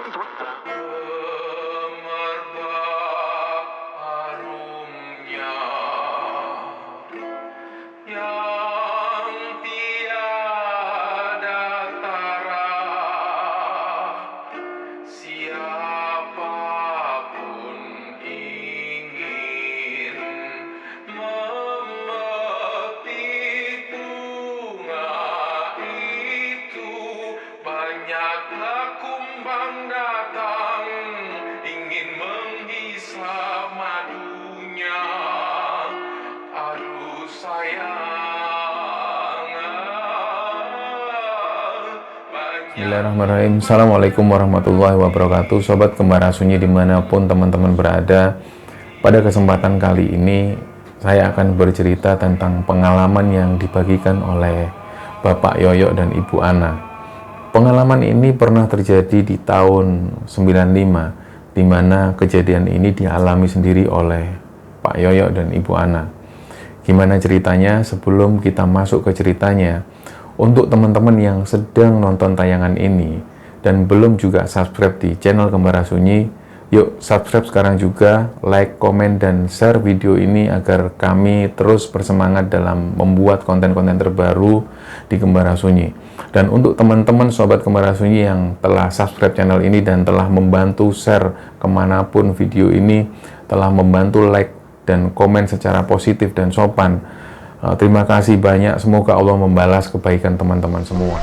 Merbak harumnya yang tiada tara, siapapun ingin memetik bunga itu, banyaklah kumbang datang ingin menghisap madunya. Aduh sayang, Bismillahirrahmanirrahim. Assalamualaikum warahmatullahi wabarakatuh. Sobat Kembara Sunyi dimanapun teman-teman berada, pada kesempatan kali ini saya akan bercerita tentang pengalaman yang dibagikan oleh Bapak Yoyo dan Ibu Ana. Pengalaman ini pernah terjadi di tahun 95, di mana kejadian ini dialami sendiri oleh Pak Yoyo dan Ibu Ana. Gimana ceritanya? Sebelum kita masuk ke ceritanya, untuk teman-teman yang sedang nonton tayangan ini dan belum juga subscribe di channel Kembara Sunyi, yuk subscribe sekarang juga, like, komen, dan share video ini agar kami terus bersemangat dalam membuat konten-konten terbaru di Kembara Sunyi. Dan untuk teman-teman sobat Kembara Sunyi yang telah subscribe channel ini dan telah membantu share kemanapun video ini, telah membantu like dan komen secara positif dan sopan, terima kasih banyak. Semoga Allah membalas kebaikan teman-teman semua.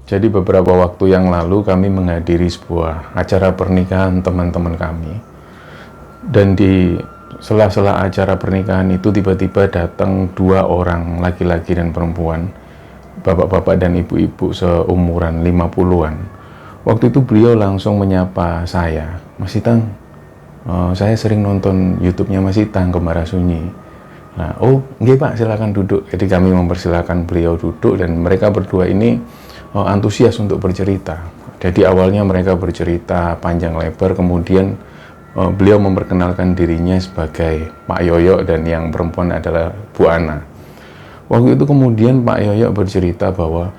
Jadi beberapa waktu yang lalu kami menghadiri sebuah acara pernikahan teman-teman kami. Dan di sela-sela acara pernikahan itu tiba-tiba datang dua orang, laki-laki dan perempuan, bapak-bapak dan ibu-ibu seumuran 50-an. Waktu itu beliau langsung menyapa saya, "Mas Itang, saya sering nonton YouTube-nya Mas Itang, Kembara Sunyi." Nah, "Oh, nggih Pak, silakan duduk." Jadi kami mempersilakan beliau duduk dan mereka berdua ini antusias untuk bercerita. Jadi awalnya mereka bercerita panjang lebar, kemudian beliau memperkenalkan dirinya sebagai Pak Yoyo dan yang perempuan adalah Bu Ana. Waktu itu kemudian Pak Yoyo bercerita bahwa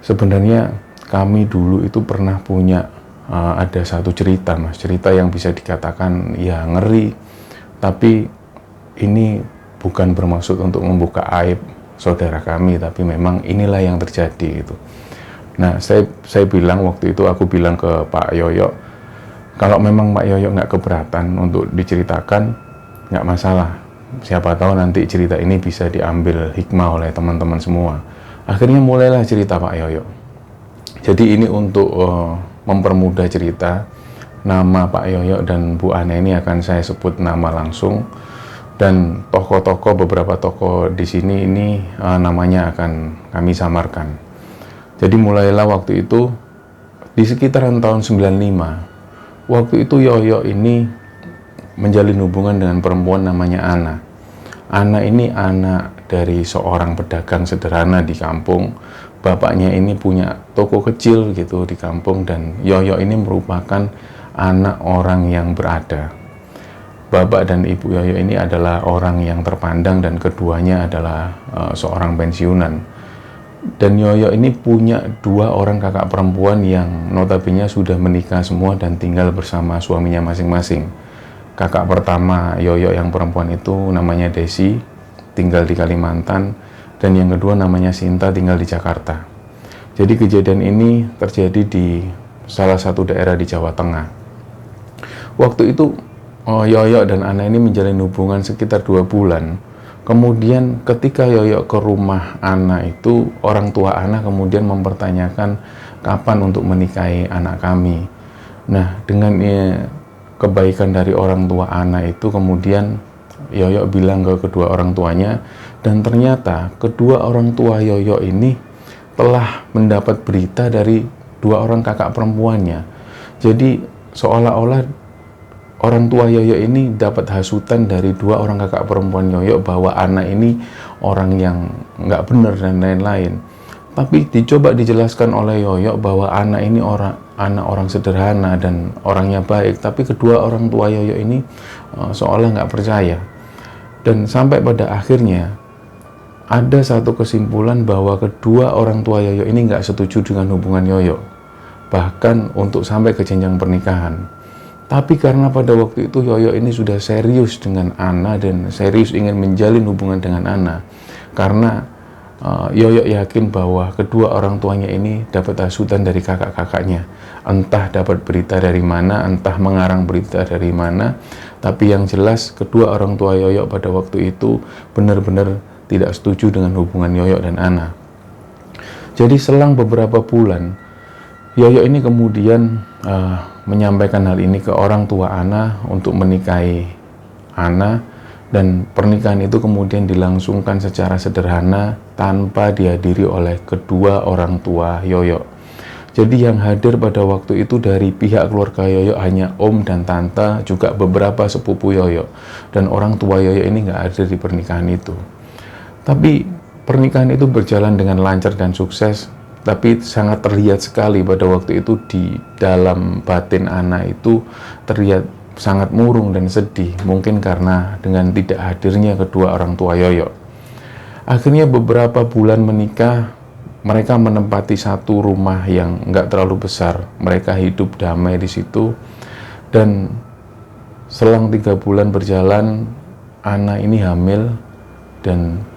sebenarnya kami dulu itu pernah punya ada satu cerita, Mas, cerita yang bisa dikatakan ya ngeri, tapi ini bukan bermaksud untuk membuka aib saudara kami, tapi memang inilah yang terjadi itu. Nah, saya bilang waktu itu, aku bilang ke Pak Yoyo, kalau memang Pak Yoyo nggak keberatan untuk diceritakan, nggak masalah. Siapa tahu nanti cerita ini bisa diambil hikmah oleh teman-teman semua. Akhirnya mulailah cerita Pak Yoyo. Jadi ini untuk mempermudah cerita, nama Pak Yoyo dan Bu Ana ini akan saya sebut nama langsung. Dan tokoh-tokoh, beberapa tokoh di sini ini namanya akan kami samarkan. Jadi mulailah waktu itu di sekitaran tahun 95. Waktu itu Yoyo ini menjalin hubungan dengan perempuan namanya Ana. Ana ini anak dari seorang pedagang sederhana di kampung. Bapaknya ini punya toko kecil gitu di kampung dan Yoyo ini merupakan anak orang yang berada. Bapak dan Ibu Yoyo ini adalah orang yang terpandang dan keduanya adalah seorang pensiunan. Dan Yoyo ini punya dua orang kakak perempuan yang notabene sudah menikah semua dan tinggal bersama suaminya masing-masing. Kakak pertama Yoyo yang perempuan itu namanya Desi, tinggal di Kalimantan, dan yang kedua namanya Sinta, tinggal di Jakarta. Jadi kejadian ini terjadi di salah satu daerah di Jawa Tengah. Waktu itu Yoyo dan Ana ini menjalin hubungan sekitar 2 bulan. Kemudian ketika Yoyo ke rumah Ana itu, orang tua Ana kemudian mempertanyakan kapan untuk menikahi anak kami. Nah, dengan kebaikan dari orang tua Ana itu, kemudian Yoyo bilang ke kedua orang tuanya, dan ternyata kedua orang tua Yoyo ini telah mendapat berita dari dua orang kakak perempuannya. Jadi seolah-olah orang tua Yoyo ini dapat hasutan dari dua orang kakak perempuan Yoyo bahwa anak ini orang yang nggak benar dan lain-lain. Tapi dicoba dijelaskan oleh Yoyo bahwa anak ini anak orang sederhana dan orangnya baik. Tapi kedua orang tua Yoyo ini seolah nggak percaya. Dan sampai pada akhirnya ada satu kesimpulan bahwa kedua orang tua Yoyo ini nggak setuju dengan hubungan Yoyo. Bahkan untuk sampai ke jenjang pernikahan. Tapi karena pada waktu itu Yoyo ini sudah serius dengan Ana dan serius ingin menjalin hubungan dengan Ana. Karena Yoyo yakin bahwa kedua orang tuanya ini dapat hasutan dari kakak-kakaknya. Entah dapat berita dari mana, entah mengarang berita dari mana. Tapi yang jelas kedua orang tua Yoyo pada waktu itu benar-benar tidak setuju dengan hubungan Yoyo dan Ana. Jadi selang beberapa bulan, Yoyo ini kemudian menyampaikan hal ini ke orang tua Ana untuk menikahi Ana, dan pernikahan itu kemudian dilangsungkan secara sederhana tanpa dihadiri oleh kedua orang tua Yoyo. Jadi yang hadir pada waktu itu dari pihak keluarga Yoyo hanya om dan tante, juga beberapa sepupu Yoyo, dan orang tua Yoyo ini nggak hadir di pernikahan itu. Tapi pernikahan itu berjalan dengan lancar dan sukses. Tapi sangat terlihat sekali pada waktu itu di dalam batin Ana itu terlihat sangat murung dan sedih, mungkin karena dengan tidak hadirnya kedua orang tua Yoyo. Akhirnya beberapa bulan menikah, mereka menempati satu rumah yang nggak terlalu besar. Mereka hidup damai di situ, dan selang 3 bulan berjalan, Ana ini hamil, dan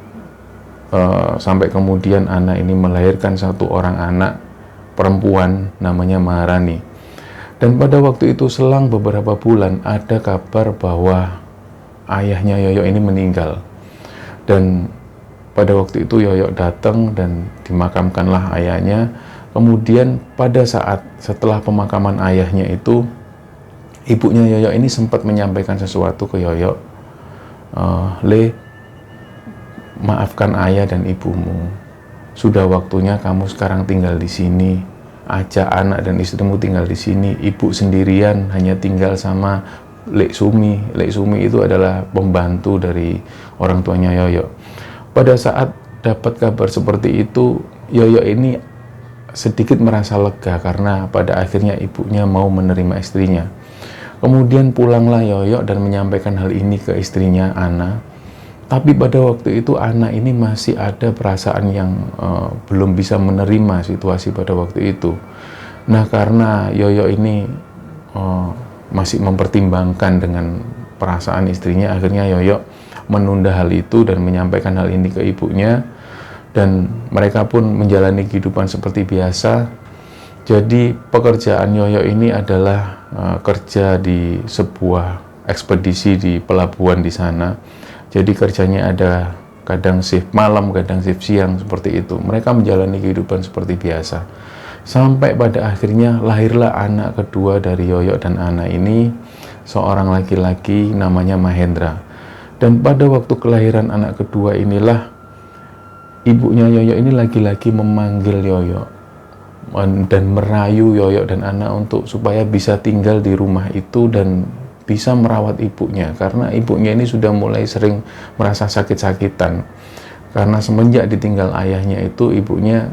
sampai kemudian Ana ini melahirkan satu orang anak perempuan namanya Maharani. Dan pada waktu itu selang beberapa bulan ada kabar bahwa ayahnya Yoyo ini meninggal. Dan pada waktu itu Yoyo datang dan dimakamkanlah ayahnya. Kemudian pada saat setelah pemakaman ayahnya itu, ibunya Yoyo ini sempat menyampaikan sesuatu ke Yoyo. Le, maafkan ayah dan ibumu. Sudah waktunya kamu sekarang tinggal di sini. Ajak anak dan istrimu tinggal di sini. Ibu sendirian hanya tinggal sama Lek Sumi. Lek Sumi itu adalah pembantu dari orang tuanya Yoyo. Pada saat dapat kabar seperti itu, Yoyo ini sedikit merasa lega karena pada akhirnya ibunya mau menerima istrinya. Kemudian pulanglah Yoyo dan menyampaikan hal ini ke istrinya Ana. Tapi pada waktu itu Ana ini masih ada perasaan yang belum bisa menerima situasi pada waktu itu. Nah, karena Yoyo ini masih mempertimbangkan dengan perasaan istrinya, akhirnya Yoyo menunda hal itu dan menyampaikan hal ini ke ibunya, dan mereka pun menjalani kehidupan seperti biasa. Jadi pekerjaan Yoyo ini adalah kerja di sebuah ekspedisi di pelabuhan di sana. Jadi kerjanya ada kadang shift malam, kadang shift siang, seperti itu. Mereka menjalani kehidupan seperti biasa. Sampai pada akhirnya lahirlah anak kedua dari Yoyo dan Ana ini, seorang laki-laki namanya Mahendra. Dan pada waktu kelahiran anak kedua inilah, ibunya Yoyo ini lagi-lagi memanggil Yoyo dan merayu Yoyo dan Ana untuk supaya bisa tinggal di rumah itu dan bisa merawat ibunya, karena ibunya ini sudah mulai sering merasa sakit-sakitan karena semenjak ditinggal ayahnya itu ibunya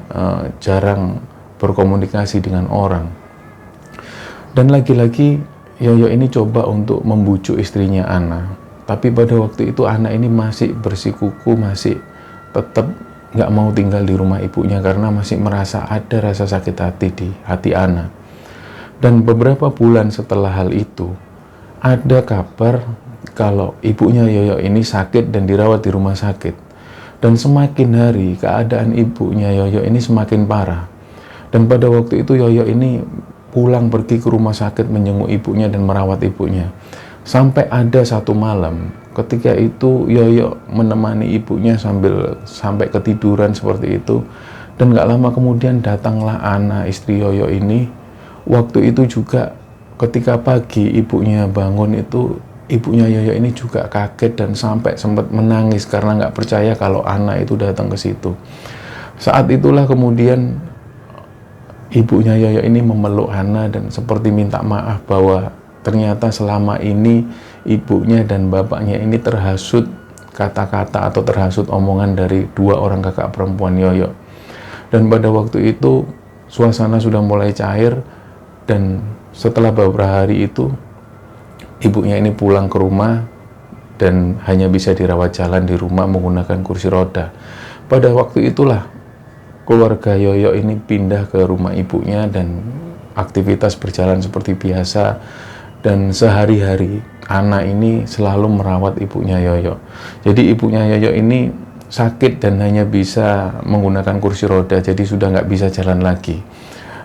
jarang berkomunikasi dengan orang. Dan lagi-lagi Yoyo ini coba untuk membujuk istrinya Ana, tapi pada waktu itu Ana ini masih bersikuku, masih tetap nggak mau tinggal di rumah ibunya karena masih merasa ada rasa sakit hati di hati Ana. Dan beberapa bulan setelah hal itu ada kabar kalau ibunya Yoyo ini sakit dan dirawat di rumah sakit. Dan semakin hari keadaan ibunya Yoyo ini semakin parah. Dan pada waktu itu Yoyo ini pulang pergi ke rumah sakit menjenguk ibunya dan merawat ibunya. Sampai ada satu malam Ketika itu Yoyo menemani ibunya sampai ketiduran seperti itu. Dan gak lama kemudian datanglah Ana, istri Yoyo ini. Waktu itu juga ketika pagi ibunya bangun itu, ibunya Yoyo ini juga kaget dan sampai sempat menangis karena nggak percaya kalau Ana itu datang ke situ. Saat itulah kemudian ibunya Yoyo ini memeluk Ana dan seperti minta maaf bahwa ternyata selama ini ibunya dan bapaknya ini terhasut kata-kata atau terhasut omongan dari dua orang kakak perempuan Yoyo. Dan pada waktu itu suasana sudah mulai cair dan setelah beberapa hari itu ibunya ini pulang ke rumah dan hanya bisa dirawat jalan di rumah menggunakan kursi roda. Pada waktu itulah keluarga Yoyo ini pindah ke rumah ibunya dan aktivitas berjalan seperti biasa. Dan sehari-hari Ana ini selalu merawat ibunya Yoyo. Jadi ibunya Yoyo ini sakit dan hanya bisa menggunakan kursi roda, jadi sudah nggak bisa jalan lagi.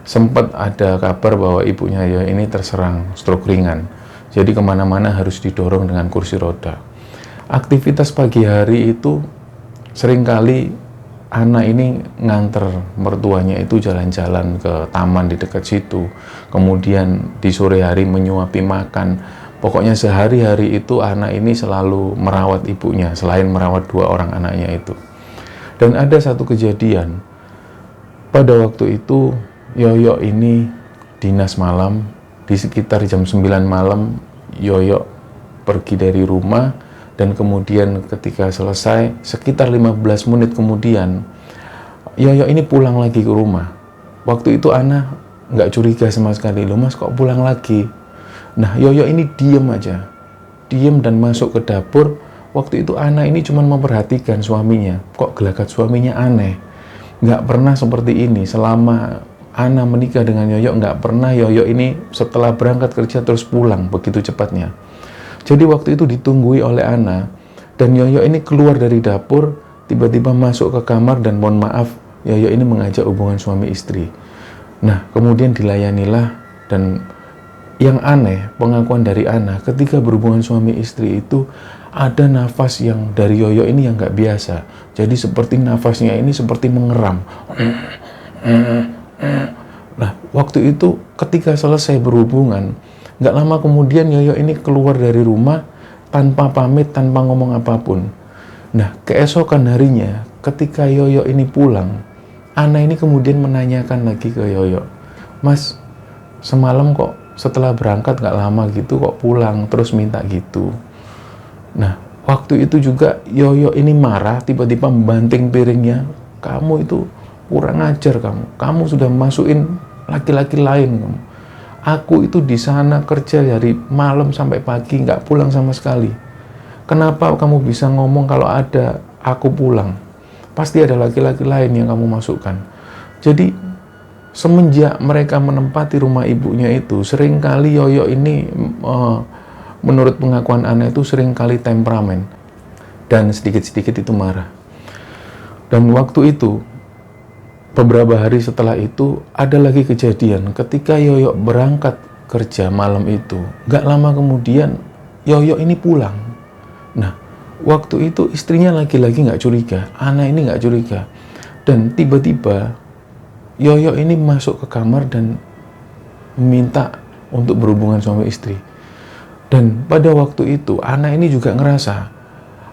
Sempat ada kabar bahwa ibunya Yoyo ini terserang stroke ringan. Jadi kemana-mana harus didorong dengan kursi roda. Aktivitas pagi hari itu seringkali Ana ini nganter mertuanya itu jalan-jalan ke taman di dekat situ. Kemudian di sore hari menyuapi makan. Pokoknya sehari-hari itu Ana ini selalu merawat ibunya selain merawat dua orang anaknya itu. Dan ada satu kejadian. Pada waktu itu Yoyo ini dinas malam. Di sekitar jam 9 malam Yoyo pergi dari rumah. Dan kemudian ketika selesai, sekitar 15 menit kemudian, Yoyo ini pulang lagi ke rumah. Waktu itu Ana nggak curiga sama sekali. Loh mas, kok pulang lagi? Nah, Yoyo ini diem aja. Diem dan masuk ke dapur. Waktu itu Ana ini cuma memperhatikan suaminya. Kok gelagat suaminya aneh. Nggak pernah seperti ini. Selama Ana menikah dengan Yoyo, nggak pernah Yoyo ini setelah berangkat kerja terus pulang begitu cepatnya. Jadi waktu itu ditunggui oleh Ana, dan Yoyo ini keluar dari dapur, tiba-tiba masuk ke kamar dan mohon maaf, Yoyo ini mengajak hubungan suami istri. Nah, kemudian dilayanilah, dan yang aneh, pengakuan dari Ana, ketika berhubungan suami istri itu, ada nafas yang dari Yoyo ini yang nggak biasa. Jadi seperti nafasnya ini seperti mengeram. Nah, waktu itu ketika selesai berhubungan, nggak lama kemudian Yoyo ini keluar dari rumah tanpa pamit, tanpa ngomong apapun. Nah, keesokan harinya ketika Yoyo ini pulang, Ana ini kemudian menanyakan lagi ke Yoyo, Mas, semalam kok setelah berangkat nggak lama gitu kok pulang, terus minta gitu. Nah, waktu itu juga Yoyo ini marah, tiba-tiba membanting piringnya, kamu itu kurang ajar kamu sudah masukin laki-laki lain kamu. Aku itu di sana kerja dari malam sampai pagi, nggak pulang sama sekali. Kenapa kamu bisa ngomong kalau ada aku pulang? Pasti ada laki-laki lain yang kamu masukkan. Jadi, semenjak mereka menempati rumah ibunya itu, seringkali Yoyo ini, menurut pengakuan Ana itu seringkali temperamen. Dan sedikit-sedikit itu marah. Dan waktu itu, beberapa hari setelah itu, ada lagi kejadian ketika Yoyo berangkat kerja malam itu. Gak lama kemudian, Yoyo ini pulang. Nah, waktu itu istrinya lagi-lagi gak curiga, Ana ini gak curiga. Dan tiba-tiba, Yoyo ini masuk ke kamar dan minta untuk berhubungan suami istri. Dan pada waktu itu, Ana ini juga ngerasa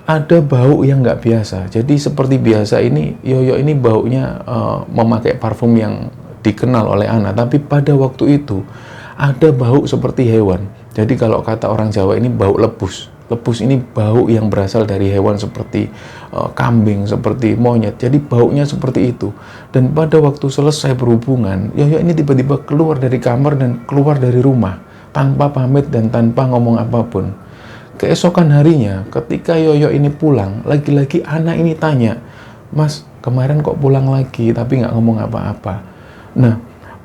ada bau yang nggak biasa. Jadi seperti biasa ini, Yoyo ini baunya memakai parfum yang dikenal oleh Ana. Tapi pada waktu itu, ada bau seperti hewan. Jadi kalau kata orang Jawa ini bau lebus. Lebus ini bau yang berasal dari hewan seperti kambing, seperti monyet. Jadi baunya seperti itu. Dan pada waktu selesai berhubungan, Yoyo ini tiba-tiba keluar dari kamar dan keluar dari rumah. Tanpa pamit dan tanpa ngomong apapun. Keesokan harinya, ketika Yoyo ini pulang, lagi-lagi Ana ini tanya, Mas, kemarin kok pulang lagi, tapi nggak ngomong apa-apa. Nah,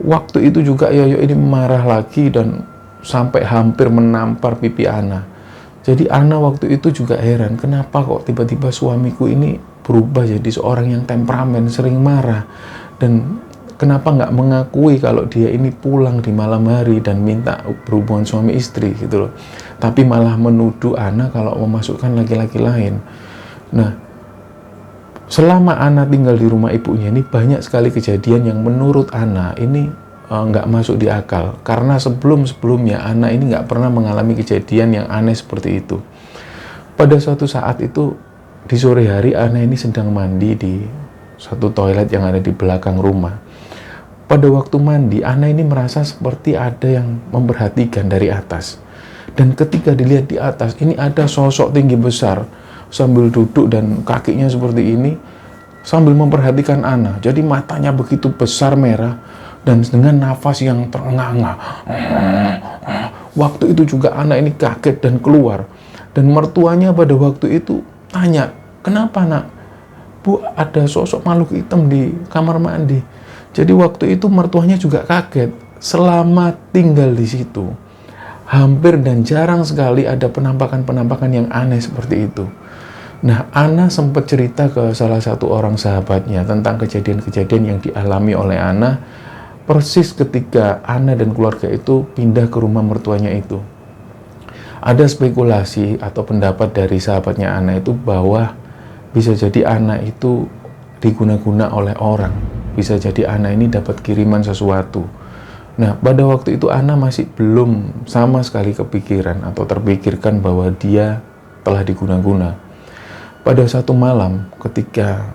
waktu itu juga Yoyo ini marah lagi dan sampai hampir menampar pipi Ana. Jadi Ana waktu itu juga heran, kenapa kok tiba-tiba suamiku ini berubah jadi seorang yang temperamen, sering marah. Dan kenapa nggak mengakui kalau dia ini pulang di malam hari dan minta berhubungan suami istri gitu loh, tapi malah menuduh Ana kalau memasukkan laki-laki lain. Nah, selama Ana tinggal di rumah ibunya ini banyak sekali kejadian yang menurut Ana ini nggak masuk di akal, karena sebelumnya Ana ini nggak pernah mengalami kejadian yang aneh seperti itu. Pada suatu saat itu di sore hari, Ana ini sedang mandi di satu toilet yang ada di belakang rumah. Pada waktu mandi, Ana ini merasa seperti ada yang memperhatikan dari atas. Dan ketika dilihat di atas, ini ada sosok tinggi besar sambil duduk dan kakinya seperti ini, sambil memperhatikan Ana. Jadi matanya begitu besar merah dan dengan nafas yang terengah-engah. Waktu itu juga Ana ini kaget dan keluar. Dan mertuanya pada waktu itu tanya, "Kenapa, Nak? Bu, ada sosok makhluk hitam di kamar mandi." Jadi waktu itu mertuanya juga kaget. Selama tinggal di situ, hampir dan jarang sekali ada penampakan-penampakan yang aneh seperti itu. Nah, Ana sempat cerita ke salah satu orang sahabatnya tentang kejadian-kejadian yang dialami oleh Ana persis ketika Ana dan keluarga itu pindah ke rumah mertuanya itu. Ada spekulasi atau pendapat dari sahabatnya Ana itu bahwa bisa jadi Ana itu diguna-guna oleh orang. Bisa jadi Ana ini dapat kiriman sesuatu. Nah, pada waktu itu Ana masih belum sama sekali kepikiran atau terpikirkan bahwa dia telah diguna-guna. Pada satu malam ketika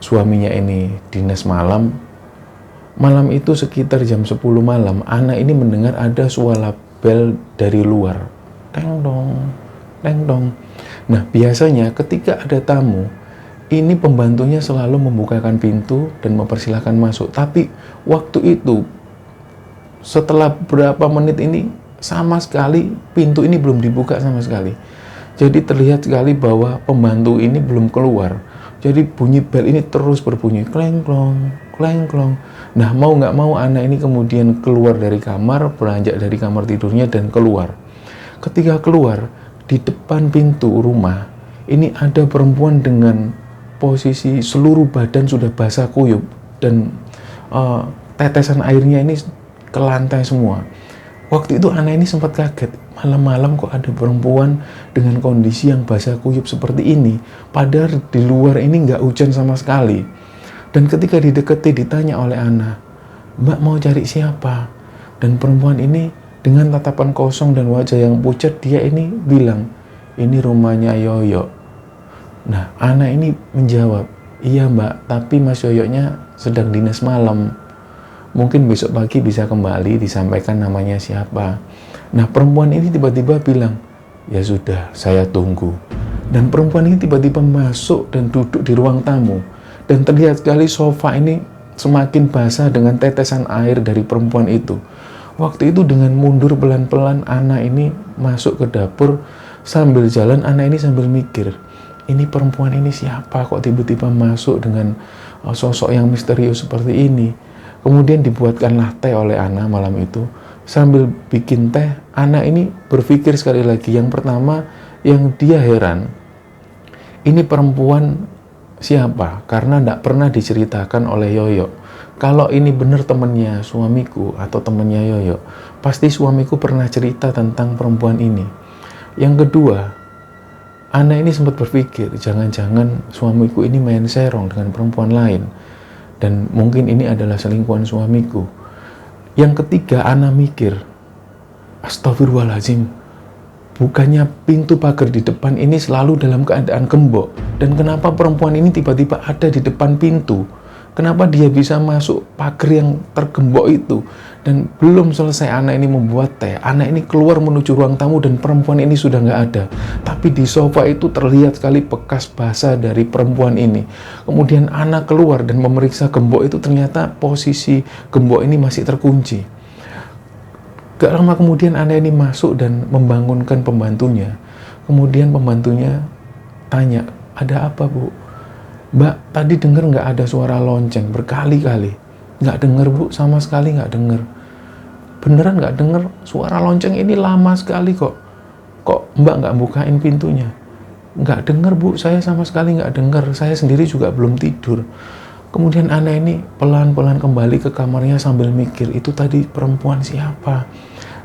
suaminya ini dinas malam itu sekitar jam 10 malam, Ana ini mendengar ada suara bel dari luar. Teng dong, teng dong. Nah, biasanya ketika ada tamu, ini pembantunya selalu membukakan pintu dan mempersilahkan masuk. Tapi waktu itu, setelah berapa menit ini, sama sekali pintu ini belum dibuka sama sekali. Jadi terlihat sekali bahwa pembantu ini belum keluar. Jadi bunyi bel ini terus berbunyi, kleng-klong, kleng-klong. Nah, mau nggak mau Ana ini kemudian keluar dari kamar, beranjak dari kamar tidurnya dan keluar. Ketika keluar, di depan pintu rumah, ini ada perempuan dengan posisi seluruh badan sudah basah kuyup dan tetesan airnya ini ke lantai semua. Waktu itu Ana ini sempat kaget, malam-malam kok ada perempuan dengan kondisi yang basah kuyup seperti ini, padahal di luar ini nggak hujan sama sekali. Dan ketika didekati ditanya oleh Ana, "Mbak mau cari siapa?" Dan perempuan ini dengan tatapan kosong dan wajah yang pucat, dia ini bilang, "Ini rumahnya Yoyo." Nah, Ana ini menjawab, "Iya Mbak, tapi Mas Yoyonya sedang dinas malam. Mungkin besok pagi bisa kembali disampaikan namanya siapa." Nah, perempuan ini tiba-tiba bilang, "Ya sudah, saya tunggu." Dan perempuan ini tiba-tiba masuk dan duduk di ruang tamu. Dan terlihat sekali sofa ini semakin basah dengan tetesan air dari perempuan itu. Waktu itu dengan mundur pelan-pelan, Ana ini masuk ke dapur. Sambil jalan, Ana ini sambil mikir, ini perempuan ini siapa kok tiba-tiba masuk dengan sosok yang misterius seperti ini. Kemudian dibuatkanlah teh oleh Ana malam itu. Sambil bikin teh, Ana ini berpikir sekali lagi. Yang pertama, yang dia heran, ini perempuan siapa? Karena tidak pernah diceritakan oleh Yoyo. Kalau ini benar temannya suamiku atau temannya Yoyo, pasti suamiku pernah cerita tentang perempuan ini. Yang kedua, Ana ini sempat berpikir, jangan-jangan suamiku ini main serong dengan perempuan lain. Dan mungkin ini adalah selingkuhan suamiku. Yang ketiga, Ana mikir, astagfirullahaladzim, bukannya pintu pagar di depan ini selalu dalam keadaan gembok? Dan kenapa perempuan ini tiba-tiba ada di depan pintu? Kenapa dia bisa masuk pagar yang tergembok itu? Dan belum selesai Ana ini membuat teh, Ana ini keluar menuju ruang tamu dan perempuan ini sudah nggak ada. Tapi di sofa itu terlihat sekali bekas basah dari perempuan ini. Kemudian Ana keluar dan memeriksa gembok itu, ternyata posisi gembok ini masih terkunci. Gak lama kemudian Ana ini masuk dan membangunkan pembantunya. Kemudian pembantunya tanya, "Ada apa, Bu?" "Mbak, tadi dengar nggak ada suara lonceng berkali-kali?" "Nggak dengar, Bu, sama sekali nggak dengar." "Beneran nggak dengar? Suara lonceng ini lama sekali kok. Kok Mbak nggak bukain pintunya?" "Nggak dengar, Bu, saya sama sekali nggak dengar. Saya sendiri juga belum tidur." Kemudian Ana ini pelan-pelan kembali ke kamarnya sambil mikir, itu tadi perempuan siapa?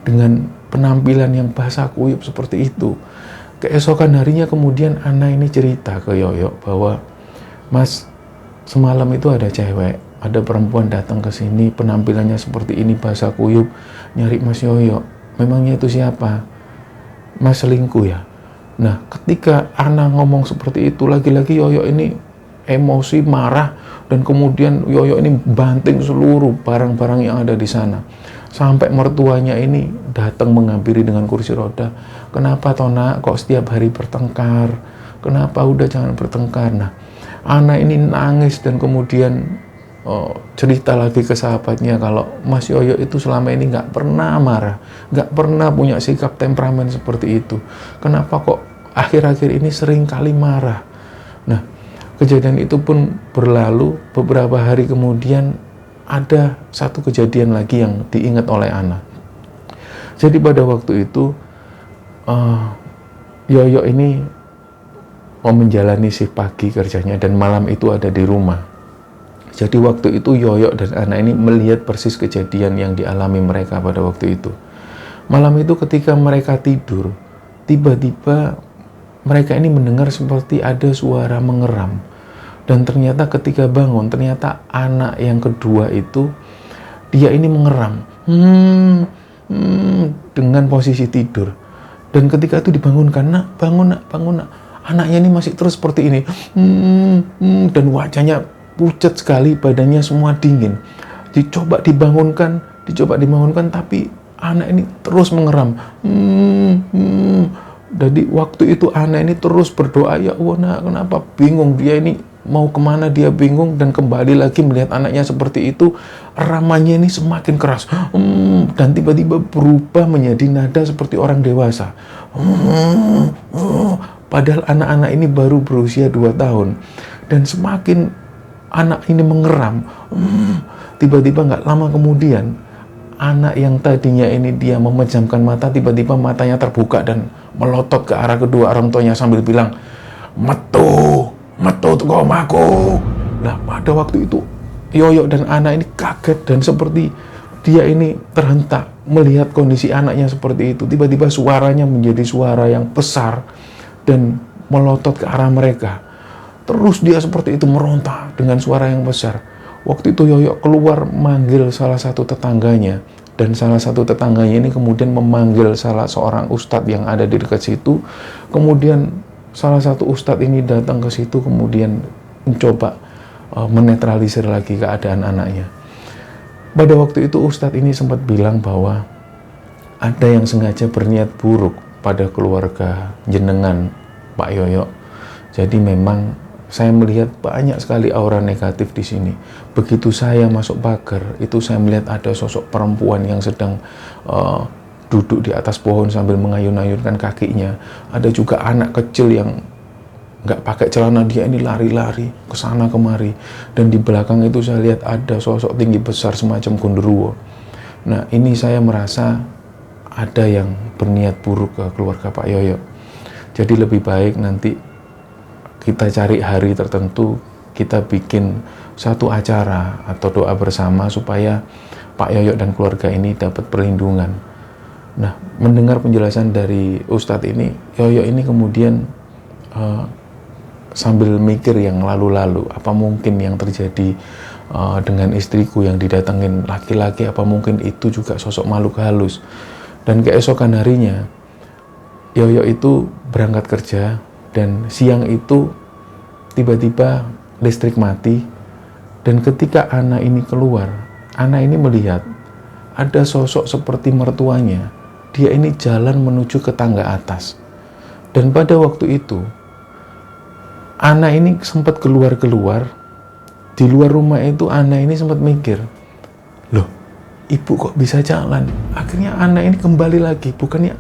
Dengan penampilan yang basah kuyup seperti itu. Keesokan harinya kemudian Ana ini cerita ke Yoyo bahwa, Mas, semalam itu ada cewek, ada perempuan datang ke sini, penampilannya seperti ini, basah kuyup, nyari Mas Yoyo. Memangnya itu siapa? Mas selingkuh ya? Nah, ketika Ana ngomong seperti itu, lagi-lagi Yoyo ini emosi, marah, dan kemudian Yoyo ini banting seluruh barang-barang yang ada di sana. Sampai mertuanya ini datang menghampiri dengan kursi roda. Kenapa Tona kok setiap hari bertengkar? Kenapa udah jangan bertengkar? Nah, Ana ini nangis dan kemudian cerita lagi ke sahabatnya kalau Mas Yoyo itu selama ini nggak pernah marah, nggak pernah punya sikap temperamen seperti itu. Kenapa kok akhir-akhir ini sering kali marah? Nah, kejadian itu pun berlalu. Beberapa hari kemudian ada satu kejadian lagi yang diingat oleh Ana. Jadi pada waktu itu Yoyo ini mau menjalani shift pagi kerjanya dan malam itu ada di rumah. Jadi waktu itu Yoyo dan Ana ini melihat persis kejadian yang dialami mereka pada waktu itu. Malam itu ketika mereka tidur, tiba-tiba mereka ini mendengar seperti ada suara mengeram. Dan ternyata ketika bangun, ternyata anak yang kedua itu, dia ini mengeram. Dengan posisi tidur. Dan ketika itu dibangunkan, nak, bangun nak, bangun nak. Anaknya ini masih terus seperti ini. Dan wajahnya pucat sekali, badannya semua dingin. Dicoba dibangunkan, tapi anak ini terus mengeram. Jadi waktu itu anak ini terus berdoa, ya Allah, nak, kenapa? Bingung, dia ini mau kemana, dia bingung, dan kembali lagi melihat anaknya seperti itu. Ramannya ini semakin keras, dan tiba-tiba berubah menjadi nada seperti orang dewasa. Padahal anak-anak ini baru berusia 2 tahun. Dan semakin anak ini mengeram, tiba-tiba nggak lama kemudian, anak yang tadinya ini dia memejamkan mata, tiba-tiba matanya terbuka dan melotot ke arah kedua orang tuanya sambil bilang, metu teko omahku. Nah, pada waktu itu Yoyo dan anak ini kaget dan seperti dia ini terhentak melihat kondisi anaknya seperti itu. Tiba-tiba suaranya menjadi suara yang besar dan melotot ke arah mereka. Terus dia seperti itu meronta dengan suara yang besar. Waktu itu Yoyo keluar manggil salah satu tetangganya, dan salah satu tetangganya ini kemudian memanggil salah seorang ustadz yang ada di dekat situ. Kemudian salah satu ustadz ini datang ke situ, kemudian mencoba menetralisir lagi keadaan anaknya. Pada waktu itu ustadz ini sempat bilang bahwa ada yang sengaja berniat buruk pada keluarga jenengan, Pak Yoyo. Jadi memang saya melihat banyak sekali aura negatif di sini. Begitu saya masuk pagar, itu saya melihat ada sosok perempuan yang sedang duduk di atas pohon sambil mengayun-ayunkan kakinya. Ada juga anak kecil yang nggak pakai celana, dia ini lari-lari ke sana kemari. Dan di belakang itu saya lihat ada sosok tinggi besar semacam genderuwo. Nah, ini saya merasa ada yang berniat buruk ke keluarga Pak Yoyo. Jadi lebih baik nanti kita cari hari tertentu, kita bikin satu acara atau doa bersama supaya Pak Yoyo dan keluarga ini dapat perlindungan. Nah, mendengar penjelasan dari Ustadz ini, Yoyo ini kemudian sambil mikir yang lalu-lalu, apa mungkin yang terjadi dengan istriku yang didatengin laki-laki, apa mungkin itu juga sosok makhluk halus. Dan keesokan harinya Yoyo itu berangkat kerja, dan siang itu tiba-tiba listrik mati. Dan ketika anak ini keluar, anak ini melihat ada sosok seperti mertuanya. Dia ini jalan menuju ke tangga atas. Dan pada waktu itu anak ini sempat keluar-keluar. Di luar rumah itu anak ini sempat mikir, loh, ibu kok bisa jalan? Akhirnya anak ini kembali lagi, bukannya.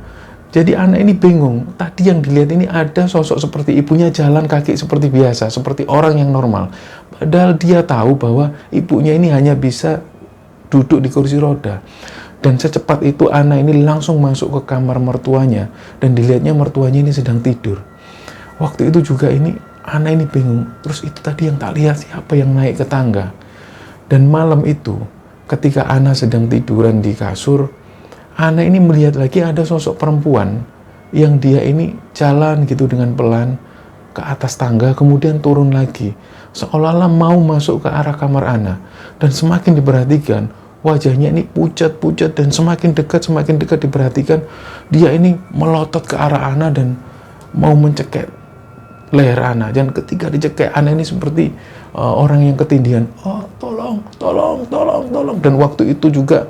Jadi anak ini bingung. Tadi yang dilihat ini ada sosok seperti ibunya jalan kaki seperti biasa, seperti orang yang normal. Padahal dia tahu bahwa ibunya ini hanya bisa duduk di kursi roda. Dan secepat itu anak ini langsung masuk ke kamar mertuanya, dan dilihatnya mertuanya ini sedang tidur. Waktu itu juga ini Ana ini bingung, terus itu tadi yang tak lihat siapa yang naik ke tangga. Dan malam itu ketika Ana sedang tiduran di kasur, Ana ini melihat lagi ada sosok perempuan yang dia ini jalan gitu dengan pelan ke atas tangga, kemudian turun lagi, seolah-olah mau masuk ke arah kamar Ana. Dan semakin diperhatikan, wajahnya ini pucat-pucat, dan semakin dekat diperhatikan, dia ini melotot ke arah Ana dan mau mencekik leher Ana. Dan ketika dicekik, Ana ini seperti orang yang ketindihan. Oh, tolong. Dan waktu itu juga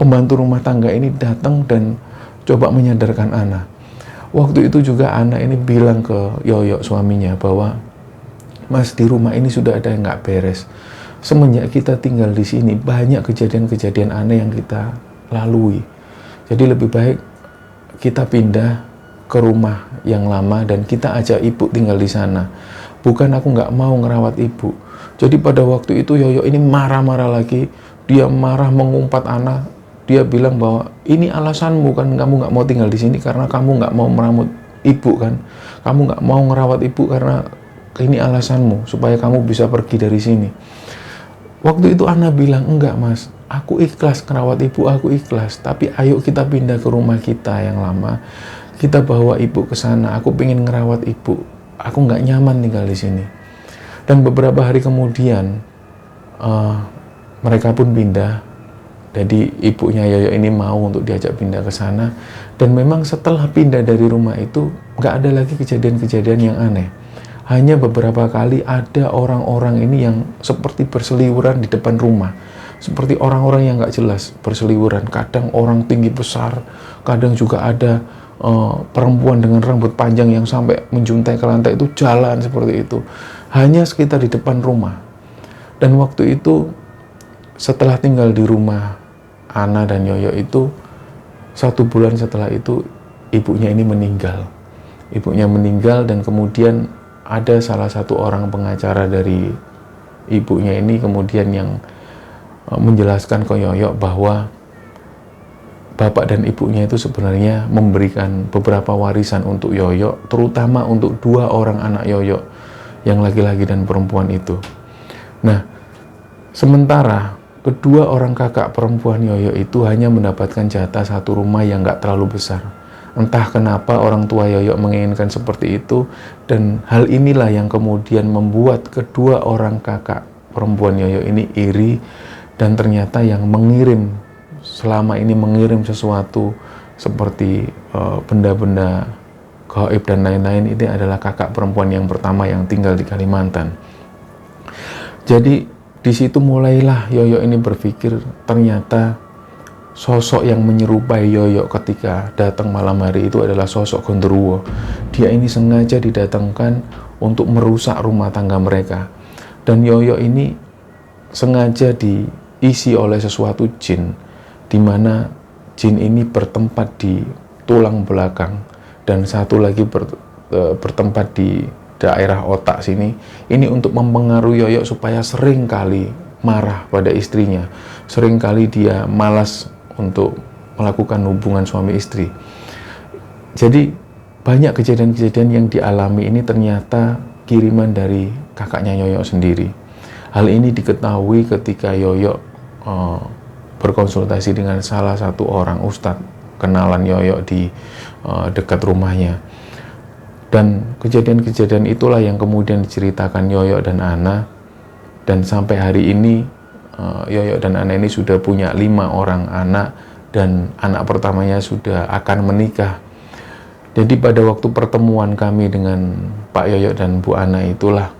pembantu rumah tangga ini datang dan coba menyadarkan Ana. Waktu itu juga Ana ini bilang ke Yoyo suaminya bahwa, Mas, di rumah ini sudah ada yang nggak beres. Semenjak kita tinggal di sini, banyak kejadian-kejadian aneh yang kita lalui. Jadi lebih baik kita pindah ke rumah yang lama dan kita ajak ibu tinggal di sana. Bukan aku nggak mau ngerawat ibu. Jadi pada waktu itu Yoyo ini marah-marah lagi. Dia marah mengumpat Ana. Dia bilang bahwa ini alasanmu kan, kamu nggak mau tinggal di sini karena kamu nggak mau merawat ibu kan. Kamu nggak mau ngerawat ibu karena ini alasanmu supaya kamu bisa pergi dari sini. Waktu itu Ana bilang, enggak Mas, aku ikhlas ngerawat ibu, aku ikhlas. Tapi ayo kita pindah ke rumah kita yang lama. Kita bawa ibu ke sana. Aku pengen ngerawat ibu. Aku nggak nyaman tinggal di sini. Dan beberapa hari kemudian mereka pun pindah. Jadi ibunya Yoyo ini mau untuk diajak pindah ke sana. Dan memang setelah pindah dari rumah itu nggak ada lagi kejadian-kejadian yang aneh. Hanya beberapa kali ada orang-orang ini yang seperti berseliweran di depan rumah. Seperti orang-orang yang nggak jelas berseliweran. Kadang orang tinggi besar, kadang juga ada perempuan dengan rambut panjang yang sampai menjuntai ke lantai itu jalan seperti itu. Hanya sekitar di depan rumah. Dan waktu itu setelah tinggal di rumah Ana dan Yoyo itu, 1 bulan setelah itu ibunya ini meninggal. Ibunya meninggal dan kemudian ada salah satu orang pengacara dari ibunya ini kemudian yang menjelaskan ke Yoyo bahwa bapak dan ibunya itu sebenarnya memberikan beberapa warisan untuk Yoyo, terutama untuk 2 orang anak Yoyo, yang laki-laki dan perempuan itu. Nah, sementara kedua orang kakak perempuan Yoyo itu hanya mendapatkan jatah 1 rumah yang nggak terlalu besar. Entah kenapa orang tua Yoyo menginginkan seperti itu, dan hal inilah yang kemudian membuat kedua orang kakak perempuan Yoyo ini iri, dan ternyata yang selama ini mengirim sesuatu seperti benda-benda gaib dan lain-lain, ini adalah kakak perempuan yang pertama yang tinggal di Kalimantan. Jadi di situ mulailah Yoyo ini berpikir ternyata sosok yang menyerupai Yoyo ketika datang malam hari itu adalah sosok Gondoruo. Dia ini sengaja didatangkan untuk merusak rumah tangga mereka. Dan Yoyo ini sengaja diisi oleh sesuatu jin, di mana jin ini bertempat di tulang belakang dan satu lagi bertempat di daerah otak sini. Ini untuk mempengaruhi Yoyo supaya sering kali marah pada istrinya. Sering kali dia malas untuk melakukan hubungan suami istri. Jadi banyak kejadian-kejadian yang dialami ini ternyata kiriman dari kakaknya Yoyo sendiri. Hal ini diketahui ketika Yoyo berkonsultasi dengan salah satu orang ustadz kenalan Yoyo di dekat rumahnya. Dan kejadian-kejadian itulah yang kemudian diceritakan Yoyo dan Ana. Dan sampai hari ini Yoyo dan Ana ini sudah punya 5 orang anak, dan anak pertamanya sudah akan menikah. Jadi pada waktu pertemuan kami dengan Pak Yoyo dan Bu Ana itulah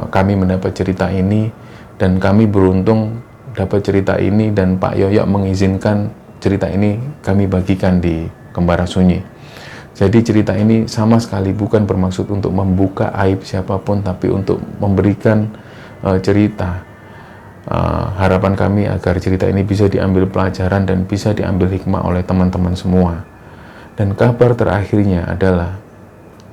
kami mendapat cerita ini, dan kami beruntung dapat cerita ini, dan Pak Yoyo mengizinkan cerita ini kami bagikan di Kembara Sunyi. Jadi cerita ini sama sekali bukan bermaksud untuk membuka aib siapapun, tapi untuk memberikan cerita. Harapan kami agar cerita ini bisa diambil pelajaran dan bisa diambil hikmah oleh teman-teman semua. Dan kabar terakhirnya adalah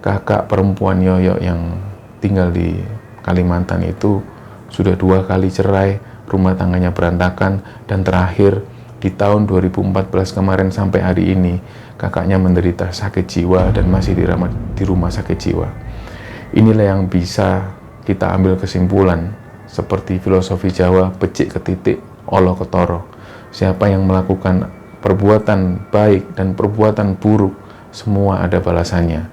kakak perempuan Yoyo yang tinggal di Kalimantan itu sudah 2 kali cerai, rumah tangganya berantakan, dan terakhir di tahun 2014 kemarin sampai hari ini kakaknya menderita sakit jiwa dan masih di rumah sakit jiwa. Inilah yang bisa kita ambil kesimpulan seperti filosofi Jawa, becik ketitik, olo ketoro. Siapa yang melakukan perbuatan baik dan perbuatan buruk, semua ada balasannya.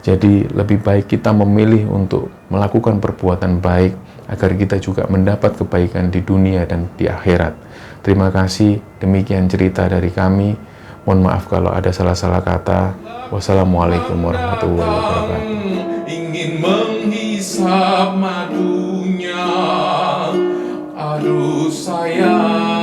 Jadi lebih baik kita memilih untuk melakukan perbuatan baik agar kita juga mendapat kebaikan di dunia dan di akhirat. Terima kasih, demikian cerita dari kami. Mohon maaf kalau ada salah-salah kata. Wassalamualaikum warahmatullahi wabarakatuh. Ingin menghisap madunya, aduh sayang.